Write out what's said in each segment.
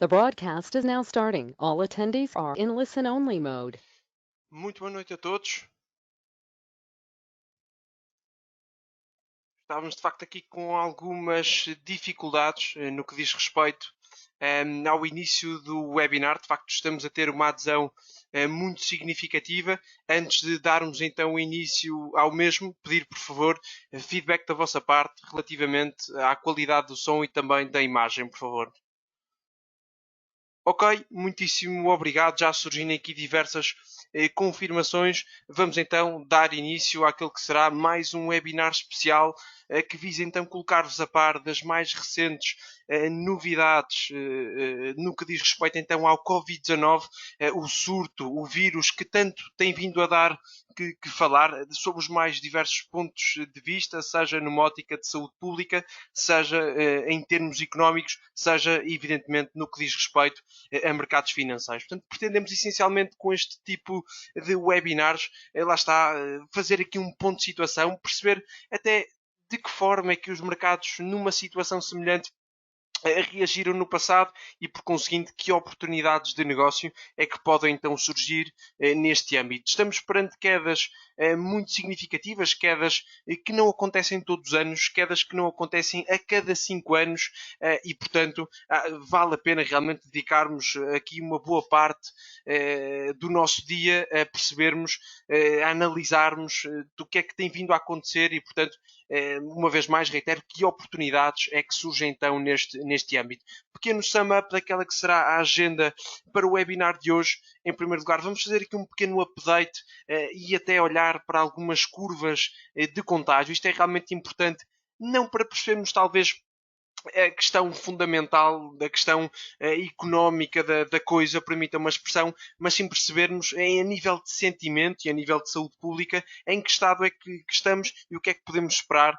The broadcast is now starting. All attendees are in listen-only mode. Muito boa noite a todos. Estávamos de facto aqui com algumas dificuldades no que diz respeito ao início do webinar. De facto, estamos a ter uma adesão muito significativa. Antes de darmos então início ao mesmo, pedir por favor feedback da vossa parte relativamente à qualidade do som e também da imagem, por favor. Ok, muitíssimo obrigado. Já surgindo aqui diversas confirmações. Vamos então dar início àquele que será mais um webinar especial que visa então colocar-vos a par das mais recentes novidades no que diz respeito então ao Covid-19, o surto, o vírus que tanto tem vindo a dar que falar sobre os mais diversos pontos de vista, seja numa ótica de saúde pública, seja em termos económicos, seja evidentemente no que diz respeito a mercados financeiros. Portanto, pretendemos essencialmente com este tipo de webinars, lá está, fazer aqui um ponto de situação, perceber até de que forma é que os mercados, numa situação semelhante, reagiram no passado e, por conseguinte, que oportunidades de negócio é que podem então surgir neste âmbito. Estamos perante quedas muito significativas, quedas que não acontecem todos os anos, quedas que não acontecem a cada 5 anos e, portanto, vale a pena realmente dedicarmos aqui uma boa parte do nosso dia a percebermos, a analisarmos do que é que tem vindo a acontecer e, portanto, uma vez mais reitero que oportunidades é que surgem então neste âmbito. Pequeno sum-up daquela que será a agenda para o webinar de hoje. Em primeiro lugar, vamos fazer aqui um pequeno update e até olhar para algumas curvas de contágio. Isto é realmente importante, não para percebermos talvez a questão fundamental da questão económica da coisa, permita uma expressão, mas sim percebermos a nível de sentimento e a nível de saúde pública em que estado é que estamos e o que é que podemos esperar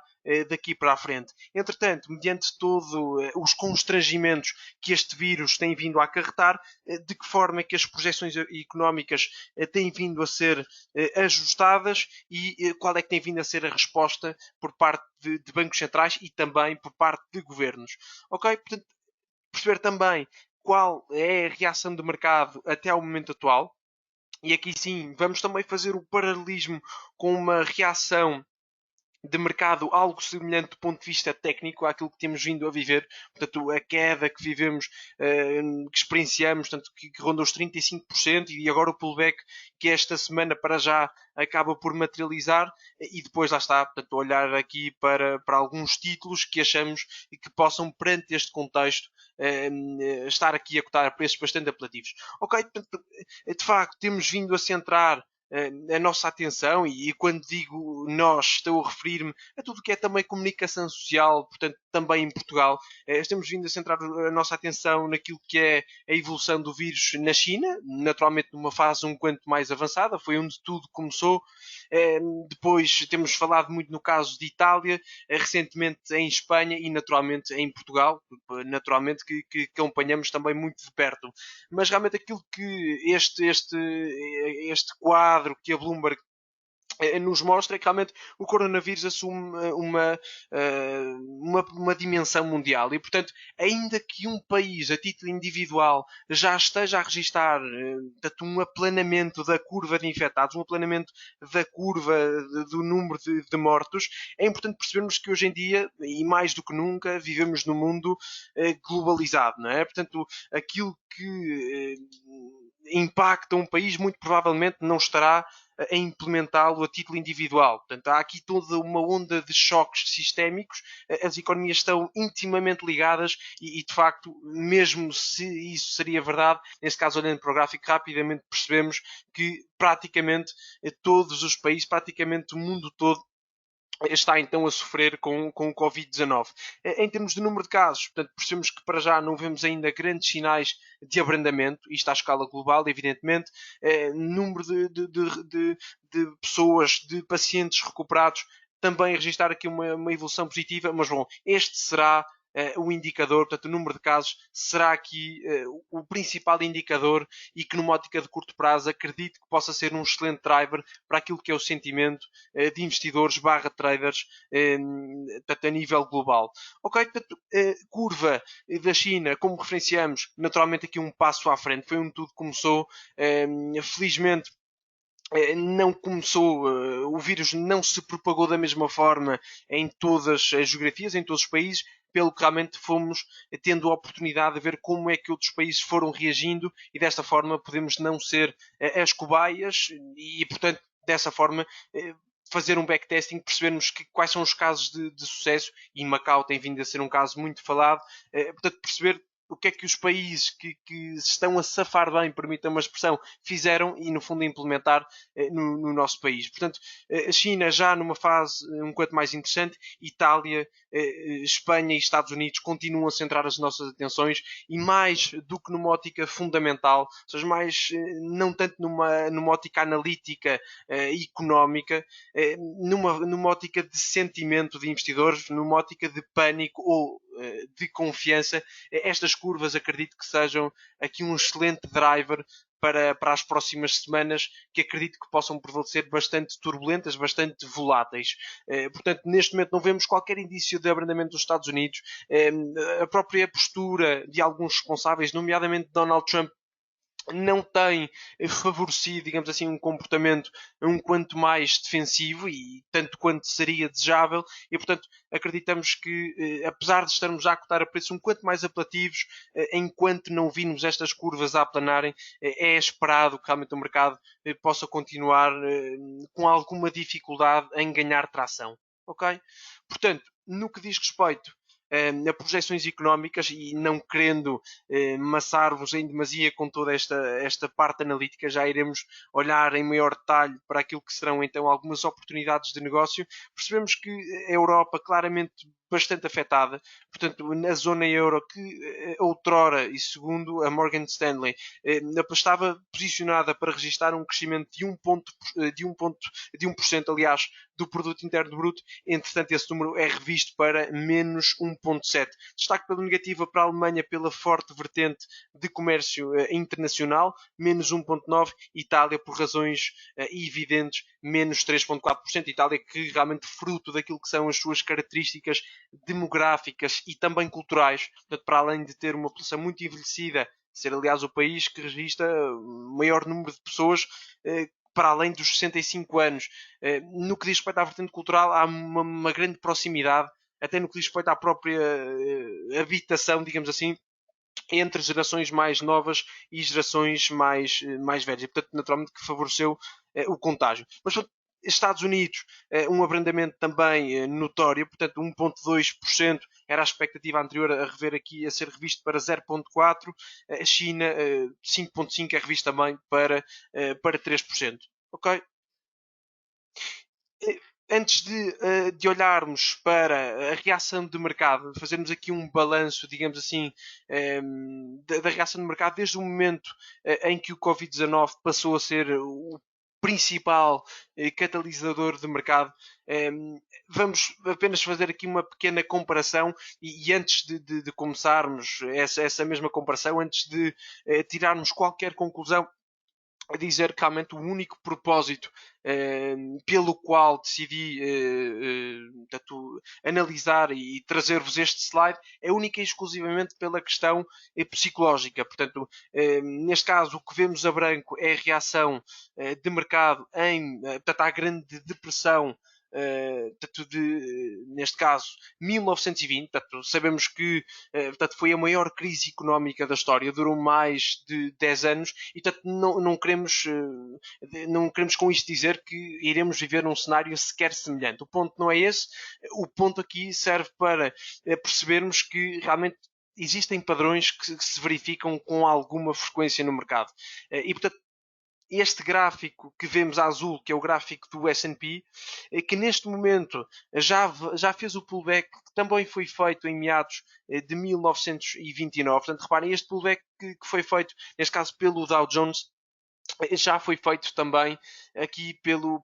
daqui para a frente. Entretanto, mediante todos os constrangimentos que este vírus tem vindo a acarretar, de que forma é que as projeções económicas têm vindo a ser ajustadas e qual é que tem vindo a ser a resposta por parte de bancos centrais e também por parte de governos. Ok? Portanto, perceber também qual é a reação do mercado até ao momento atual. E aqui sim, vamos também fazer o paralelismo com uma reação de mercado algo semelhante do ponto de vista técnico àquilo que temos vindo a viver. Portanto, a queda que vivemos, que experienciamos, portanto, que ronda os 35% e agora o pullback que esta semana para já acaba por materializar e depois lá está, portanto, olhar aqui para alguns títulos que achamos que possam, perante este contexto, estar aqui a cotar preços bastante apelativos. Ok, portanto, de facto, temos vindo a centrar a nossa atenção, e quando digo nós, estou a referir-me a tudo o que é também comunicação social, portanto, também em Portugal. Estamos vindo a centrar a nossa atenção naquilo que é a evolução do vírus na China, naturalmente numa fase um quanto mais avançada, foi onde tudo começou. Depois temos falado muito no caso de Itália, recentemente em Espanha e naturalmente em Portugal, naturalmente que acompanhamos também muito de perto. Mas realmente aquilo que este quadro que a Bloomberg nos mostra é que realmente o coronavírus assume uma dimensão mundial e, portanto, ainda que um país a título individual já esteja a registar portanto, um aplanamento da curva de infectados, um aplanamento da curva do número de mortos, é importante percebermos que hoje em dia, e mais do que nunca, vivemos num mundo globalizado, não é? Portanto, aquilo que impacta um país muito provavelmente não estará a implementá-lo a título individual. Portanto, há aqui toda uma onda de choques sistémicos, as economias estão intimamente ligadas e de facto, mesmo se isso seria verdade, nesse caso, olhando para o gráfico, rapidamente percebemos que praticamente todos os países, praticamente o mundo todo, está então a sofrer com o Covid-19. Em termos de número de casos, portanto, percebemos que para já não vemos ainda grandes sinais de abrandamento, isto à escala global, evidentemente. Número de pessoas, de pacientes recuperados, também registrar aqui uma evolução positiva, mas bom, este será o indicador, portanto, o número de casos será aqui o principal indicador e que numa ótica de curto prazo acredito que possa ser um excelente driver para aquilo que é o sentimento de investidores barra traders portanto, a nível global. Ok, portanto, curva da China, como referenciamos, naturalmente aqui um passo à frente, foi onde tudo começou, felizmente não começou, o vírus não se propagou da mesma forma em todas as geografias, em todos os países, pelo que realmente fomos tendo a oportunidade de ver como é que outros países foram reagindo e desta forma podemos não ser as cobaias e, portanto, dessa forma fazer um backtesting, percebermos quais são os casos de sucesso e Macau tem vindo a ser um caso muito falado, portanto, perceber o que é que os países que estão a safar bem, permitam uma expressão, fizeram e, no fundo, implementar no nosso país. Portanto, a China já numa fase um quanto mais interessante, Itália, Espanha e Estados Unidos continuam a centrar as nossas atenções e mais do que numa ótica fundamental, ou seja, mais não tanto numa ótica analítica e económica, numa ótica de sentimento de investidores, numa ótica de pânico ou de confiança, estas curvas acredito que sejam aqui um excelente driver para as próximas semanas, que acredito que possam prevalecer bastante turbulentas, bastante voláteis. Portanto, neste momento não vemos qualquer indício de abrandamento dos Estados Unidos. A própria postura de alguns responsáveis, nomeadamente Donald Trump, não tem favorecido, digamos assim, um comportamento um quanto mais defensivo e tanto quanto seria desejável e, portanto, acreditamos que, apesar de estarmos já a cotar a preços um quanto mais apelativos, enquanto não virmos estas curvas a aplanarem, é esperado que realmente o mercado possa continuar com alguma dificuldade em ganhar tração. Ok? Portanto, no que diz respeito a projeções económicas e não querendo maçar-vos em demasia com toda esta parte analítica, já iremos olhar em maior detalhe para aquilo que serão então algumas oportunidades de negócio. Percebemos que a Europa claramente bastante afetada, portanto, na zona euro que outrora, e segundo a Morgan Stanley, estava posicionada para registrar um crescimento de 1%, aliás, do produto interno bruto, entretanto esse número é revisto para menos 1,7. Destaque pela negativa para a Alemanha pela forte vertente de comércio internacional, menos 1,9%, Itália por razões evidentes, menos 3,4%, Itália que realmente fruto daquilo que são as suas características demográficas e também culturais, portanto, para além de ter uma população muito envelhecida, ser aliás o país que registra o maior número de pessoas para além dos 65 anos. No que diz respeito à vertente cultural, há uma grande proximidade, até no que diz respeito à própria habitação, digamos assim, entre gerações mais novas e gerações mais velhas. E, portanto, naturalmente que favoreceu o contágio. Mas, Estados Unidos, um abrandamento também notório, portanto 1,2% era a expectativa anterior a rever aqui, a ser revisto para 0,4%, a China 5,5% é revisto também para 3%. Ok? Antes de olharmos para a reação de mercado, fazermos aqui um balanço, digamos assim, da reação de mercado desde o momento em que o Covid-19 passou a ser o principal catalisador de mercado, vamos apenas fazer aqui uma pequena comparação e antes de começarmos essa mesma comparação, antes de tirarmos qualquer conclusão, a dizer que realmente o único propósito pelo qual decidi analisar e trazer-vos este slide é única e exclusivamente pela questão psicológica. Portanto, neste caso, o que vemos a branco é a reação de mercado portanto, à grande depressão neste caso 1920, portanto, sabemos que portanto, foi a maior crise económica da história, durou mais de 10 anos e portanto, não queremos com isto dizer que iremos viver num cenário sequer semelhante. O ponto não é esse, o ponto aqui serve para percebermos que realmente existem padrões que se verificam com alguma frequência no mercado. E portanto, este gráfico que vemos azul, que é o gráfico do S&P, que neste momento já fez o pullback que também foi feito em meados de 1929. Portanto, reparem, este pullback que foi feito, neste caso, pelo Dow Jones, já foi feito também aqui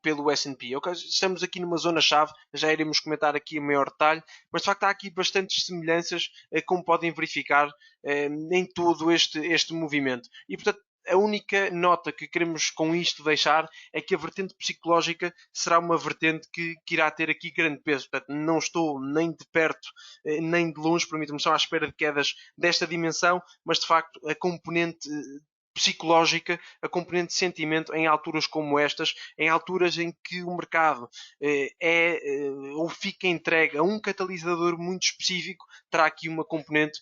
pelo S&P. Okay? Estamos aqui numa zona-chave, já iremos comentar aqui em maior detalhe, mas de facto há aqui bastantes semelhanças, como podem verificar, em todo este movimento. E portanto, a única nota que queremos com isto deixar é que a vertente psicológica será uma vertente que irá ter aqui grande peso. Portanto, não estou nem de perto nem de longe, permitam-me só, à espera de quedas desta dimensão, mas de facto a componente psicológica, a componente de sentimento em alturas como estas, em alturas em que o mercado ou fica entregue a um catalisador muito específico, terá aqui uma componente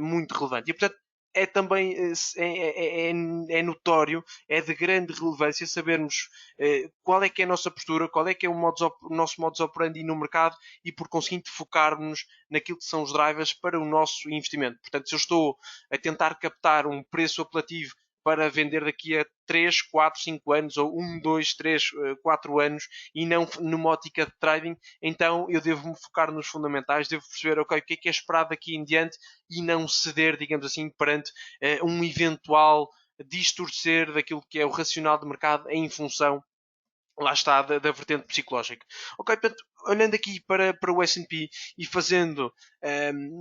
muito relevante. E, portanto, é também é notório, é de grande relevância sabermos qual é que é a nossa postura, qual é que é o nosso modus operandi no mercado e, por conseguinte, focarmos naquilo que são os drivers para o nosso investimento. Portanto, se eu estou a tentar captar um preço apelativo para vender daqui a 3, 4, 5 anos, ou 1, 2, 3, 4 anos, e não numa ótica de trading, então eu devo me focar nos fundamentais, devo perceber, ok, o que é esperado daqui em diante e não ceder, digamos assim, perante um eventual distorcer daquilo que é o racional de mercado em função, lá está, da vertente psicológica. Ok, portanto, olhando aqui para o S&P e fazendo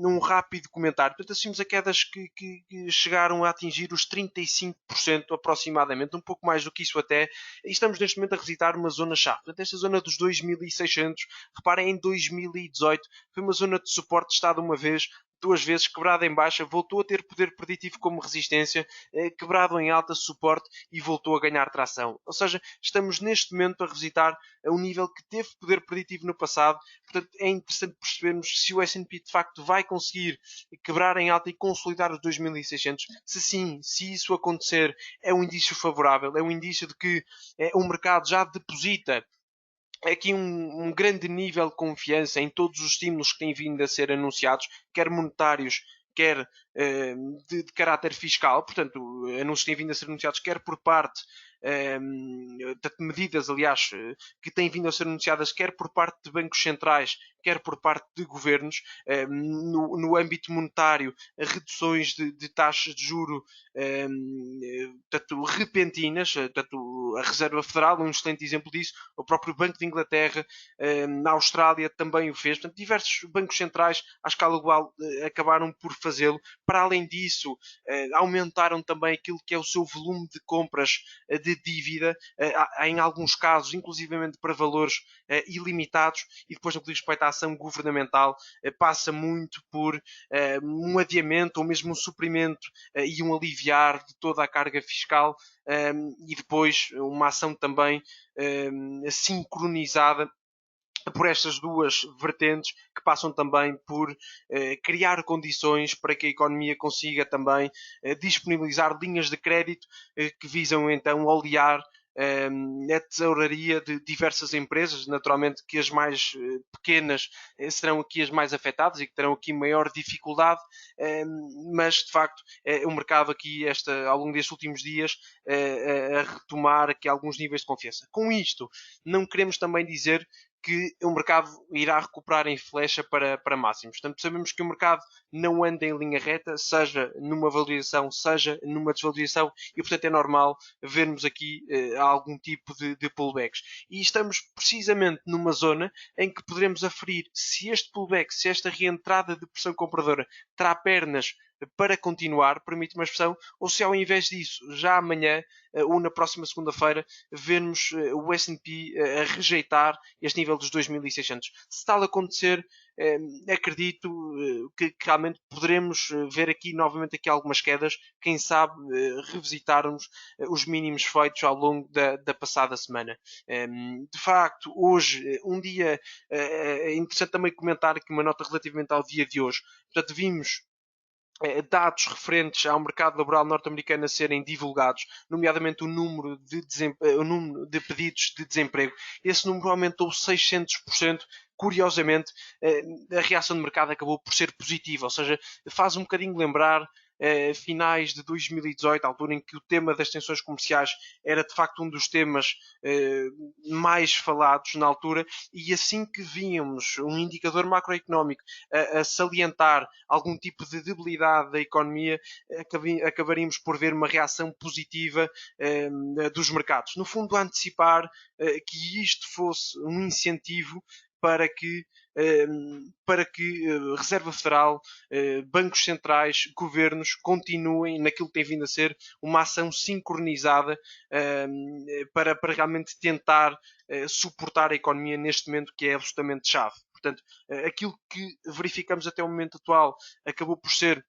um rápido comentário, portanto, assumimos a quedas que chegaram a atingir os 35% aproximadamente, um pouco mais do que isso até, e estamos neste momento a revisitar uma zona-chave. Portanto, esta zona dos 2.600, reparem, em 2018 foi uma zona de suporte de estado uma vez, duas vezes, quebrada em baixa, voltou a ter poder preditivo como resistência, quebrado em alta suporte e voltou a ganhar tração. Ou seja, estamos neste momento a revisitar um nível que teve poder preditivo no passado. Portanto, é interessante percebermos se o S&P de facto vai conseguir quebrar em alta e consolidar os 2.600. Se sim, se isso acontecer, é um indício favorável, é um indício de que o mercado já deposita aqui um grande nível de confiança em todos os estímulos que têm vindo a ser anunciados, quer monetários, quer de caráter fiscal. Portanto, anúncios que têm vindo a ser anunciados quer por parte medidas, aliás, que têm vindo a ser anunciadas quer por parte de bancos centrais, quer por parte de governos, no âmbito monetário, reduções de taxas de juro repentinas, a Reserva Federal, um excelente exemplo disso, o próprio Banco de Inglaterra, na Austrália também o fez, portanto, diversos bancos centrais à escala global acabaram por fazê-lo. Para além disso, aumentaram também aquilo que é o seu volume de compras de dívida, em alguns casos, inclusivamente para valores ilimitados, e depois no que diz respeito à ação governamental, passa muito por um adiamento ou mesmo um suprimento e um aliviar de toda a carga fiscal, e depois uma ação também sincronizada por estas duas vertentes, que passam também por criar condições para que a economia consiga também disponibilizar linhas de crédito que visam então olear a tesouraria de diversas empresas, naturalmente que as mais pequenas serão aqui as mais afetadas e que terão aqui maior dificuldade, mas de facto o mercado aqui ao longo destes últimos dias a retomar aqui alguns níveis de confiança. Com isto, não queremos também dizer que o mercado irá recuperar em flecha para máximos. Portanto, sabemos que o mercado não anda em linha reta, seja numa valorização, seja numa desvalorização, e portanto é normal vermos aqui algum tipo de pullbacks. E estamos precisamente numa zona em que poderemos aferir se este pullback, se esta reentrada de pressão compradora terá pernas para continuar, permite uma expressão, ou se ao invés disso, já amanhã ou na próxima segunda-feira, vermos o S&P a rejeitar este nível dos 2.600. Se tal acontecer, acredito que realmente poderemos ver aqui novamente aqui algumas quedas, quem sabe revisitarmos os mínimos feitos ao longo da passada semana. De facto, hoje, um dia é interessante também comentar aqui uma nota relativamente ao dia de hoje. Portanto, vimos dados referentes ao mercado laboral norte-americano a serem divulgados, nomeadamente o número de pedidos de desemprego. Esse número aumentou 600%. Curiosamente, a reação do mercado acabou por ser positiva, ou seja, faz um bocadinho lembrar finais de 2018, a altura em que o tema das tensões comerciais era de facto um dos temas mais falados na altura, e assim que víamos um indicador macroeconómico a salientar algum tipo de debilidade da economia, acabaríamos por ver uma reação positiva dos mercados. No fundo, antecipar que isto fosse um incentivo para que Reserva Federal, bancos centrais, governos continuem naquilo que tem vindo a ser uma ação sincronizada para realmente tentar suportar a economia neste momento, que é absolutamente chave. Portanto, aquilo que verificamos até o momento atual acabou por ser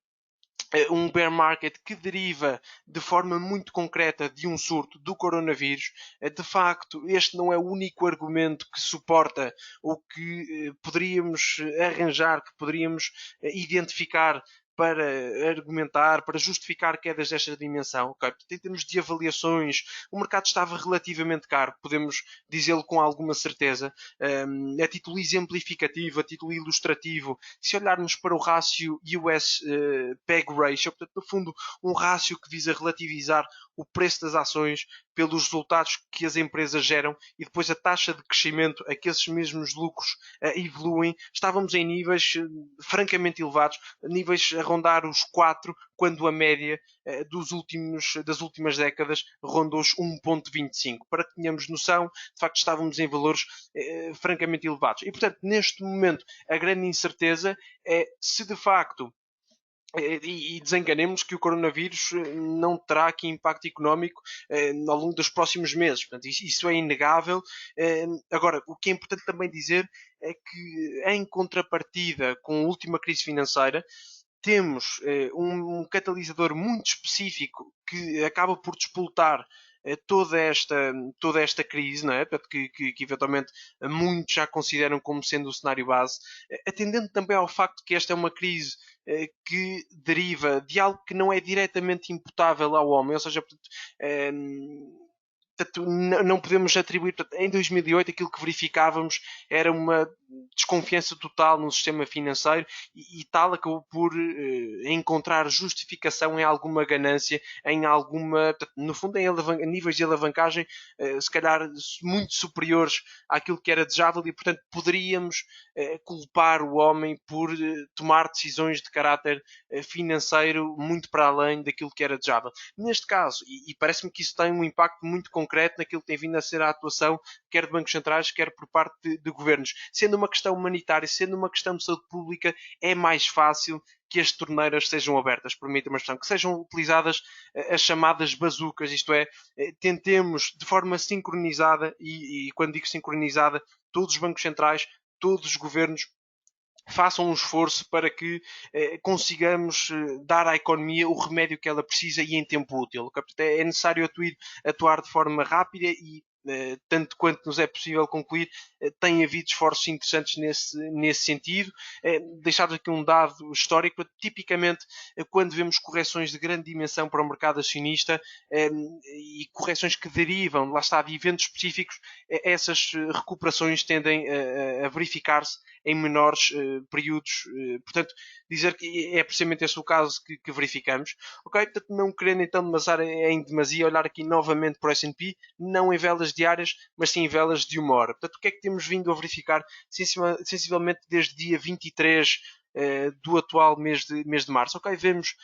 um bear market que deriva de forma muito concreta de um surto do coronavírus. De facto, este não é o único argumento que suporta ou que poderíamos arranjar, que poderíamos identificar para argumentar, para justificar quedas desta dimensão. Okay? Portanto, em termos de avaliações, o mercado estava relativamente caro, podemos dizê-lo com alguma certeza. A título exemplificativo, a título ilustrativo, se olharmos para o rácio US PEG Ratio, portanto, no fundo, um rácio que visa relativizar o preço das ações pelos resultados que as empresas geram e depois a taxa de crescimento a que esses mesmos lucros evoluem, estávamos em níveis francamente elevados, níveis a rondar os 4, quando a média das últimas décadas rondou os 1,25. Para que tenhamos noção, de facto estávamos em valores francamente elevados. E, portanto, neste momento, a grande incerteza é se de facto e desenganemos que o coronavírus não terá aqui impacto económico ao longo dos próximos meses. Portanto, isso é inegável. Agora, o que é importante também dizer é que, em contrapartida com a última crise financeira, temos um catalisador muito específico que acaba por despoltar toda esta crise, não é? Que eventualmente muitos já consideram como sendo o cenário base, atendendo também ao facto que esta é uma crise que deriva de algo que não é diretamente imputável ao homem, ou seja, não podemos atribuir. Em 2008, aquilo que verificávamos era uma desconfiança total no sistema financeiro e tal acabou por encontrar justificação em alguma ganância, em alguma, no fundo, em níveis de alavancagem, se calhar muito superiores àquilo que era desejável e, portanto, poderíamos culpar o homem por tomar decisões de caráter financeiro muito para além daquilo que era desejável. Neste caso, e parece-me que isso tem um impacto muito concreto naquilo que tem vindo a ser a atuação, quer de bancos centrais, quer por parte de governos. Sendo uma questão humanitária, sendo uma questão de saúde pública, é mais fácil que as torneiras sejam abertas, permita uma expressão, que sejam utilizadas as chamadas bazucas, isto é, tentemos de forma sincronizada, e quando digo sincronizada, todos os bancos centrais, todos os governos, façam um esforço para que consigamos dar à economia o remédio que ela precisa e em tempo útil. É necessário atuar de forma rápida e tanto quanto nos é possível concluir, tem havido esforços interessantes nesse sentido. Deixar aqui um dado histórico, tipicamente quando vemos correções de grande dimensão para o mercado acionista e correções que derivam, lá está, de eventos específicos, essas recuperações tendem a verificar-se em menores períodos. Portanto, dizer que é precisamente esse o caso que verificamos. Ok? Portanto, não querendo então demasar em demasia, olhar aqui novamente para o S&P, não em velas diárias, mas sim em velas de uma hora. Portanto, o que é que temos vindo a verificar sensivelmente desde dia 23 do atual mês de março? Ok, vemos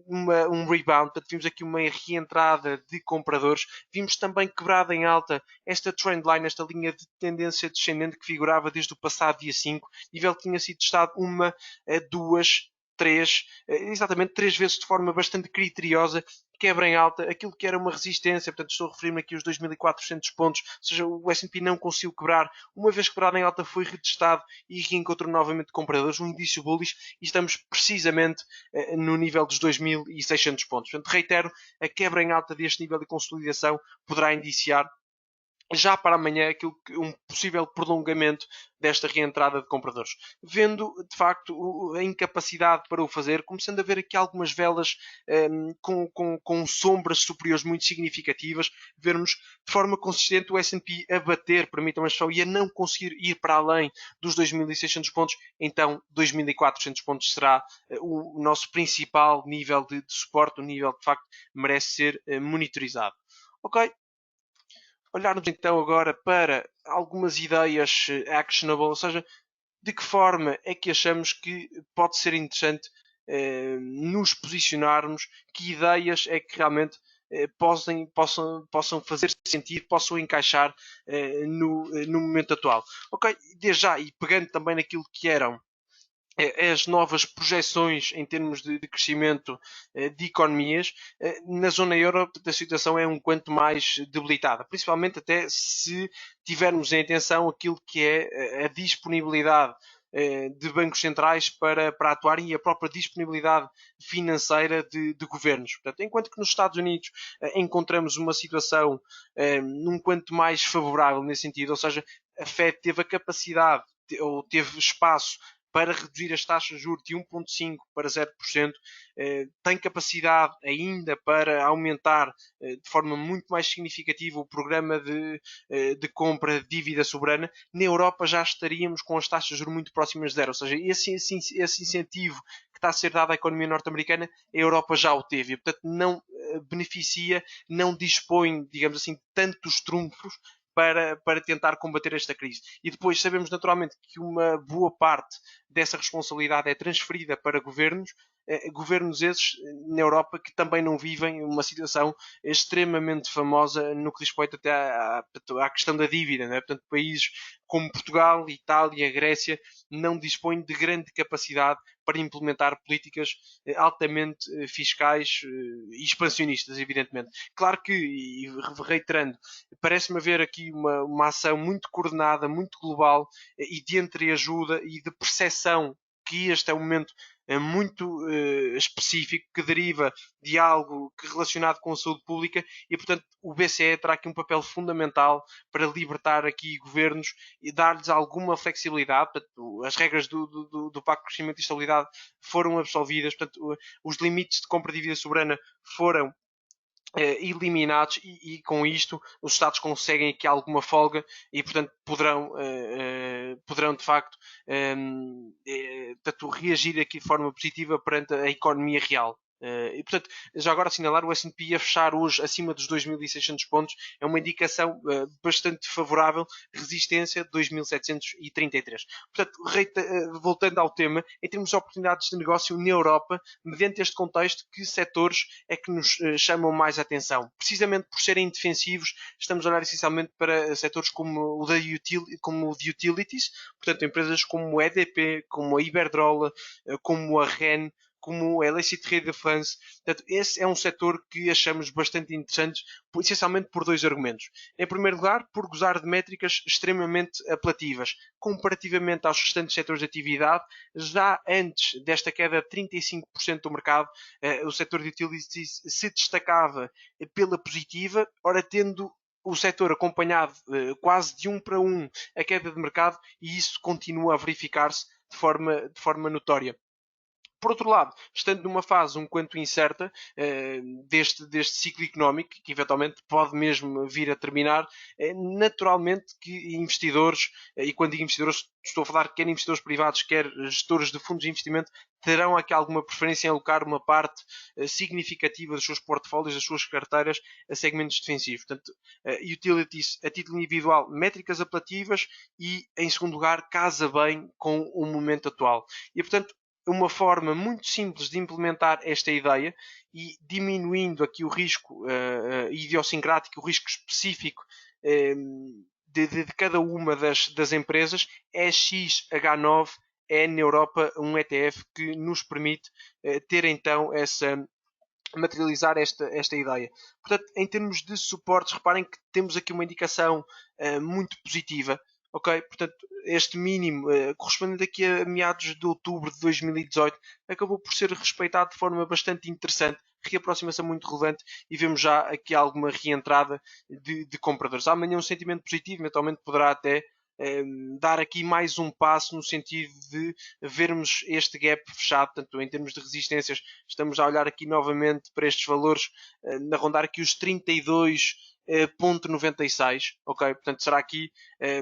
um rebound, portanto, vimos aqui uma reentrada de compradores, vimos também quebrada em alta esta trendline, esta linha de tendência descendente que figurava desde o passado dia 5, nível que tinha sido testado uma, duas, exatamente três vezes de forma bastante criteriosa, quebra em alta aquilo que era uma resistência, portanto estou a referir-me aqui aos 2.400 pontos, ou seja, o S&P não conseguiu quebrar, uma vez quebrado em alta foi retestado e reencontrou novamente compradores, um indício bullish, e estamos precisamente no nível dos 2.600 pontos. Portanto, reitero, a quebra em alta deste nível de consolidação poderá indiciar já para amanhã um possível prolongamento desta reentrada de compradores. Vendo, de facto, a incapacidade para o fazer, começando a ver aqui algumas velas com sombras superiores muito significativas, vermos de forma consistente o S&P a bater, permitam-me a expressão, e a não conseguir ir para além dos 2.600 pontos, então 2.400 pontos será o nosso principal nível de suporte, o nível que de facto merece ser monitorizado. Ok, olharmos então agora para algumas ideias actionable, ou seja, de que forma é que achamos que pode ser interessante nos posicionarmos, que ideias é que realmente possam fazer sentido, possam encaixar no momento atual. Ok, desde já, e pegando também naquilo que eram as novas projeções em termos de crescimento de economias, na zona euro a situação é um quanto mais debilitada, principalmente até se tivermos em atenção aquilo que é a disponibilidade de bancos centrais para atuarem e a própria disponibilidade financeira de governos. Portanto, enquanto que nos Estados Unidos encontramos uma situação um quanto mais favorável nesse sentido, ou seja, a Fed teve a capacidade ou teve espaço para reduzir as taxas de juros de 1,5% para 0%, tem capacidade ainda para aumentar de forma muito mais significativa o programa de compra de dívida soberana. Na Europa já estaríamos com as taxas de juros muito próximas de zero, ou seja, esse incentivo que está a ser dado à economia norte-americana, a Europa já o teve, e portanto não beneficia, não dispõe, digamos assim, tantos trunfos para tentar combater esta crise. E depois sabemos naturalmente que uma boa parte dessa responsabilidade é transferida para governos, governos esses na Europa que também não vivem uma situação extremamente famosa no que diz respeito até à questão da dívida. Não é? Portanto, países como Portugal, Itália, Grécia não dispõem de grande capacidade para implementar políticas altamente fiscais e expansionistas, evidentemente. Claro que, e reiterando, parece-me haver aqui uma ação muito coordenada, muito global e de entreajuda e de percepção que este é um momento muito específico que deriva de algo que relacionado com a saúde pública e, portanto, o BCE terá aqui um papel fundamental para libertar aqui governos e dar-lhes alguma flexibilidade. Portanto, as regras do Pacto de Crescimento e Estabilidade foram absolvidas, portanto, os limites de compra de dívida soberana foram eliminados com isto os Estados conseguem aqui alguma folga e portanto poderão de facto reagir aqui de forma positiva perante a economia real. E portanto, já agora assinalar o S&P a fechar hoje acima dos 2.600 pontos é uma indicação bastante favorável, resistência de 2.733. Portanto, voltando ao tema, em termos de oportunidades de negócio na Europa, mediante este contexto, que setores é que nos chamam mais a atenção? Precisamente por serem defensivos, estamos a olhar essencialmente para setores como o de utilities, portanto, empresas como a EDP, como a Iberdrola, como a REN, como a LIC Trade de France. Portanto, esse é um setor que achamos bastante interessante, essencialmente por dois argumentos. Em primeiro lugar, por gozar de métricas extremamente apelativas, comparativamente aos restantes setores de atividade. Já antes desta queda de 35% do mercado, o setor de utilities se destacava pela positiva, ora tendo o setor acompanhado quase de 1 para 1 a queda de mercado, e isso continua a verificar-se de forma notória. Por outro lado, estando numa fase um quanto incerta deste ciclo económico, que eventualmente pode mesmo vir a terminar, naturalmente que investidores, e quando digo investidores, estou a falar quer investidores privados, quer gestores de fundos de investimento, terão aqui alguma preferência em alocar uma parte significativa dos seus portfólios, das suas carteiras, a segmentos defensivos. Portanto, utilities a título individual, métricas apelativas e, em segundo lugar, casa bem com o momento atual. E, portanto, uma forma muito simples de implementar esta ideia e diminuindo aqui o risco idiosincrático, o risco específico de cada uma das empresas, é XH9, é na Europa um ETF que nos permite ter então materializar esta ideia. Portanto, em termos de suportes, reparem que temos aqui uma indicação muito positiva. Ok? Portanto, este mínimo, correspondente aqui a meados de outubro de 2018, acabou por ser respeitado de forma bastante interessante. reaproximação muito relevante e vemos já aqui alguma reentrada de compradores. Amanhã um sentimento positivo, eventualmente poderá até dar aqui mais um passo no sentido de vermos este gap fechado, portanto, em termos de resistências, estamos a olhar aqui novamente para estes valores, a rondar aqui os 32,96, ok? Portanto, será aqui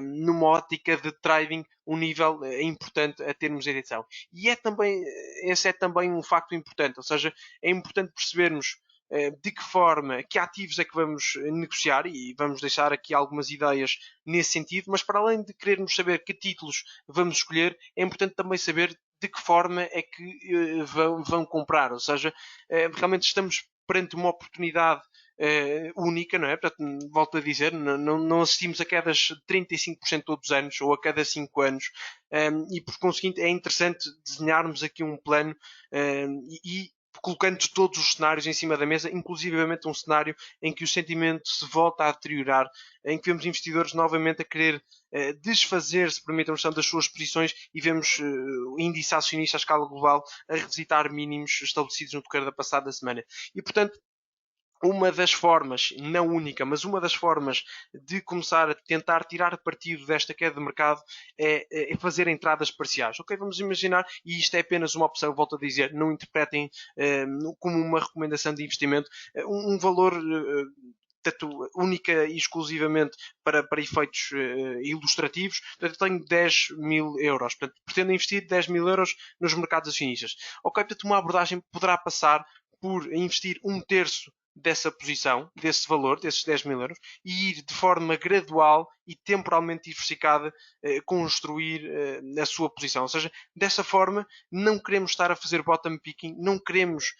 numa ótica de trading um nível importante a termos em atenção. E esse é também um facto importante, ou seja, é importante percebermos de que forma, que ativos é que vamos negociar, e vamos deixar aqui algumas ideias nesse sentido, mas para além de querermos saber que títulos vamos escolher, é importante também saber de que forma é que vão comprar, ou seja, realmente estamos perante uma oportunidade única, não é? Portanto, volto a dizer, não assistimos a quedas de 35% todos os anos ou a cada 5 anos, e por conseguinte é interessante desenharmos aqui um plano e colocando todos os cenários em cima da mesa, inclusivamente um cenário em que o sentimento se volta a deteriorar, em que vemos investidores novamente a querer desfazer-se, permitam a noção, das suas posições, e vemos o índice acionista à escala global a revisitar mínimos estabelecidos no decorrer da passada semana. E, portanto, uma das formas, não única, mas uma das formas de começar a tentar tirar partido desta queda de mercado é fazer entradas parciais. Ok, vamos imaginar, e isto é apenas uma opção, volto a dizer, não interpretem como uma recomendação de investimento, um valor portanto, única e exclusivamente para efeitos ilustrativos. Portanto, eu tenho 10 mil euros. Portanto, pretendo investir 10 mil euros nos mercados acionistas. Ok, portanto, uma abordagem poderá passar por investir um terço dessa posição, desse valor, desses 10 mil euros, e ir de forma gradual e temporalmente diversificada construir a sua posição. Ou seja, dessa forma, não queremos estar a fazer bottom picking, não queremos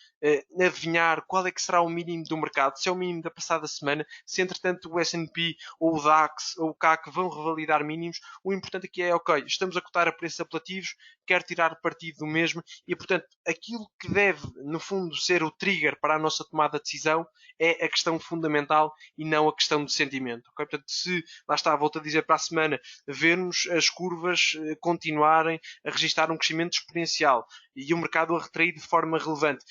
adivinhar qual é que será o mínimo do mercado, se é o mínimo da passada semana, se entretanto o S&P ou o DAX ou o CAC vão revalidar mínimos. O importante aqui é, ok, estamos a cotar a preços apelativos, quero tirar partido do mesmo e, portanto, aquilo que deve, no fundo, ser o trigger para a nossa tomada de decisão é a questão fundamental e não a questão de sentimento. Okay? Portanto, se, lá está, volto a dizer, para a semana, vermos as curvas continuarem a registrar um crescimento exponencial e o mercado a retrair de forma relevante,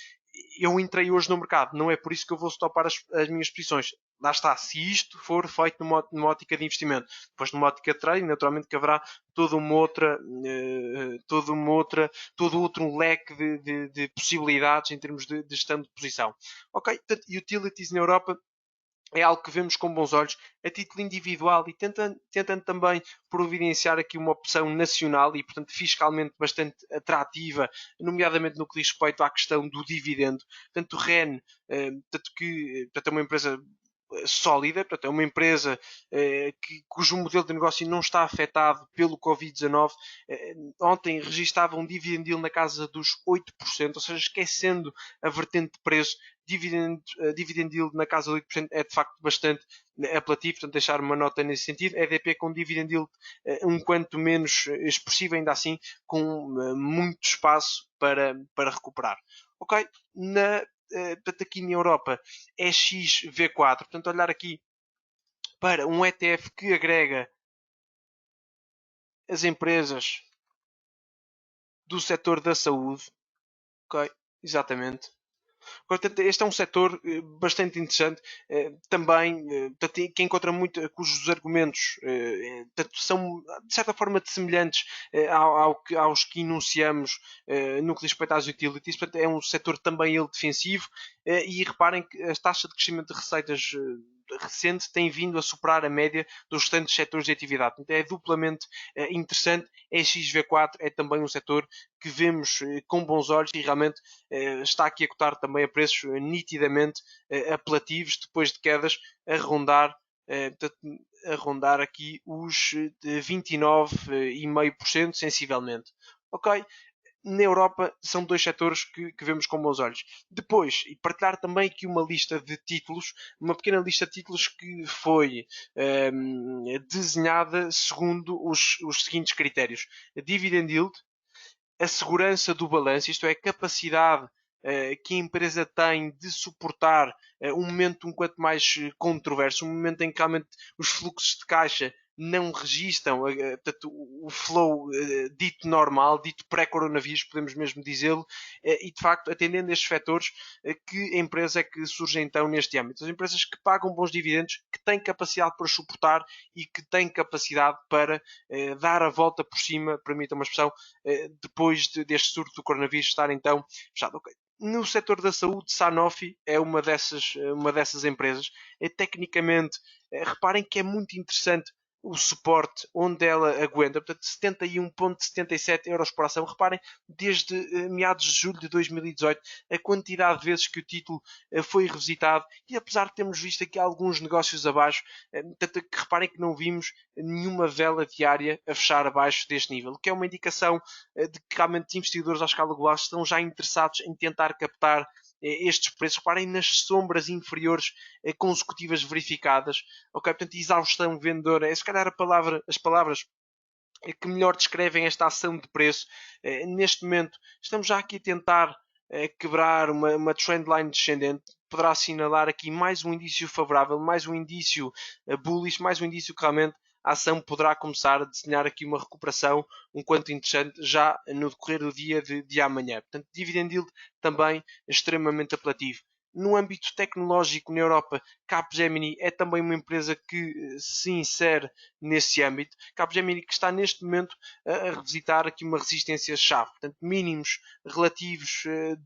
eu entrei hoje no mercado, não é por isso que eu vou stopar as minhas posições. Lá está, se isto for feito numa ótica de investimento. Depois numa ótica de trading, naturalmente que haverá toda uma outra, todo outro leque de possibilidades em termos de gestão de posição. Ok, portanto, utilities na Europa é algo que vemos com bons olhos a título individual e tentando também providenciar aqui uma opção nacional e, portanto, fiscalmente bastante atrativa, nomeadamente no que diz respeito à questão do dividendo. Portanto, o REN, portanto, é uma empresa sólida, portanto, é uma empresa cujo modelo de negócio não está afetado pelo Covid-19. Ontem registava um dividend yield na casa dos 8%, ou seja, esquecendo a vertente de preço, dividend yield na casa de 8% é de facto bastante apelativo, portanto deixar uma nota nesse sentido. EDP com dividend yield um quanto menos expressivo, ainda assim com muito espaço para recuperar. Ok? Portanto, aqui na Europa é XV4, portanto olhar aqui para um ETF que agrega as empresas do setor da saúde. Ok? Exatamente. Portanto, este é um setor bastante interessante, também que encontra muito, cujos argumentos são de certa forma semelhantes aos que enunciamos no que diz respeito às utilities. Portanto, é um setor também ele defensivo, e reparem que a taxa de crescimento de receitas recente tem vindo a superar a média dos restantes setores de atividade. Portanto, é duplamente interessante. A XV4 é também um setor que vemos com bons olhos e realmente está aqui a cotar também a preços nitidamente apelativos, depois de quedas a rondar aqui os 29,5% sensivelmente. Ok? Na Europa são dois setores que vemos com bons olhos. Depois, e partilhar também aqui uma lista de títulos, uma pequena lista de títulos que foi desenhada segundo os seguintes critérios: dividend yield, a segurança do balanço, isto é, a capacidade que a empresa tem de suportar um momento um quanto mais controverso, um momento em que realmente os fluxos de caixa não registam portanto, o flow dito normal, dito pré-coronavírus, podemos mesmo dizê-lo, e de facto, atendendo a estes vetores, que empresa é que surge então neste âmbito? As empresas que pagam bons dividendos, que têm capacidade para suportar e que têm capacidade para dar a volta por cima, permita uma expressão, depois deste surto do coronavírus estar então fechado. Okay. No setor da saúde, Sanofi é uma dessas empresas. Tecnicamente, reparem que é muito interessante o suporte onde ela aguenta, portanto 71,77 euros por ação. Reparem, desde meados de julho de 2018, a quantidade de vezes que o título foi revisitado, e apesar de termos visto aqui alguns negócios abaixo, que reparem que não vimos nenhuma vela diária a fechar abaixo deste nível, o que é uma indicação de que realmente investidores à escala global estão já interessados em tentar captar estes preços. Reparem nas sombras inferiores consecutivas verificadas. Ok, portanto, exaustão vendedora é se calhar as palavras que melhor descrevem esta ação de preço. Neste momento, estamos já aqui a tentar quebrar uma trendline descendente. Poderá assinalar aqui mais um indício favorável, mais um indício bullish, mais um indício que realmente a ação poderá começar a desenhar aqui uma recuperação um quanto interessante já no decorrer do dia de amanhã. Portanto, dividend yield também extremamente apelativo. No âmbito tecnológico na Europa, Capgemini é também uma empresa que se insere nesse âmbito. Capgemini que está neste momento a revisitar aqui uma resistência-chave, portanto mínimos relativos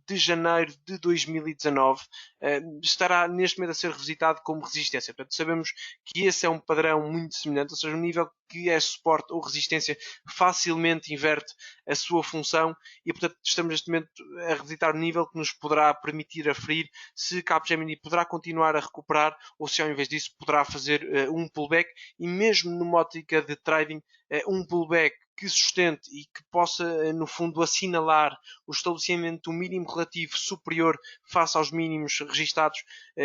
de janeiro de 2019, estará neste momento a ser revisitado como resistência. Portanto, sabemos que esse é um padrão muito semelhante, ou seja, um nível que é suporte ou resistência facilmente inverte a sua função e, portanto, estamos neste momento a revisitar o nível que nos poderá permitir aferir se Capgemini poderá continuar a recuperar ou se ao invés disso poderá fazer um pullback, e mesmo numa ótica de trading, um pullback que sustente e que possa, no fundo, assinalar o estabelecimento do mínimo relativo superior face aos mínimos registados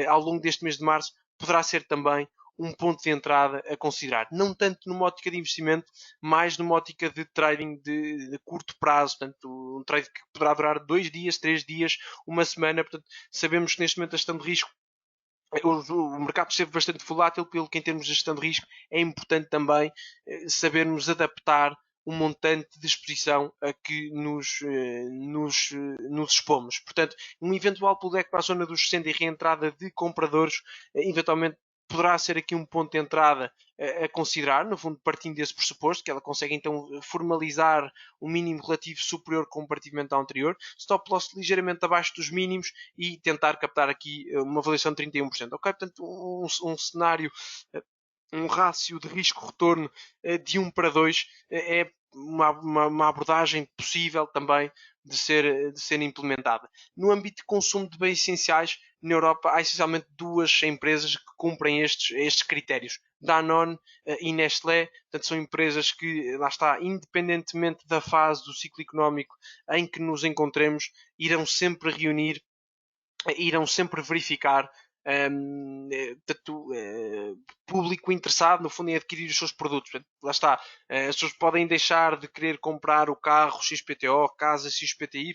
ao longo deste mês de março, poderá ser também um ponto de entrada a considerar. Não tanto numa ótica de investimento, mais numa ótica de trading de curto prazo, portanto, um trade que poderá durar 2 dias, 3 dias, uma semana. Portanto, sabemos que neste momento a gestão de risco, o mercado esteve bastante volátil, pelo que em termos de gestão de risco é importante também sabermos adaptar um montante de exposição a que nos expomos. Portanto, um eventual pullback para a zona dos 60 e reentrada de compradores, eventualmente poderá ser aqui um ponto de entrada a considerar, no fundo partindo desse pressuposto, que ela consegue então formalizar um mínimo relativo superior comparativamente ao anterior, stop loss ligeiramente abaixo dos mínimos e tentar captar aqui uma avaliação de 31%. Ok, portanto um cenário, um rácio de risco-retorno de 1 para 2 é uma abordagem possível também de ser implementada. No âmbito de consumo de bens essenciais, na Europa há essencialmente duas empresas que cumprem estes critérios. Danone e Nestlé, portanto, são empresas que, lá está, independentemente da fase do ciclo económico em que nos encontremos, irão sempre reunir, irão sempre verificar portanto, público interessado, no fundo, em adquirir os seus produtos. Portanto, lá está. As pessoas podem deixar de querer comprar o carro XPTO, casa XPTY,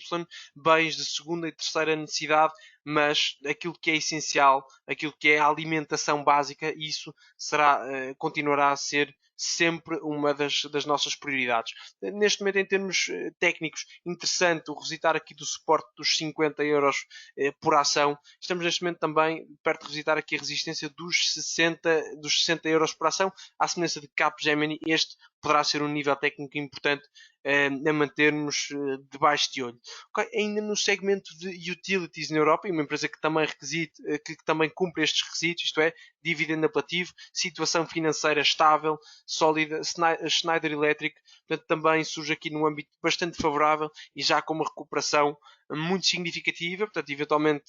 bens de segunda e terceira necessidade, mas aquilo que é essencial, aquilo que é a alimentação básica, isso será, continuará a ser sempre uma das nossas prioridades. Neste momento, em termos técnicos, interessante o revisitar aqui do suporte dos 50 euros por ação. Estamos neste momento também perto de revisitar aqui a resistência dos 60 euros por ação, à semelhança de Capgemini. Este poderá ser um nível técnico importante a mantermos debaixo de olho. Okay. Ainda no segmento de utilities na Europa, e uma empresa que também, que também cumpre estes requisitos, isto é, dividendo apelativo, situação financeira estável, sólida, Schneider Electric, portanto, também surge aqui num âmbito bastante favorável e já com uma recuperação muito significativa, portanto, eventualmente,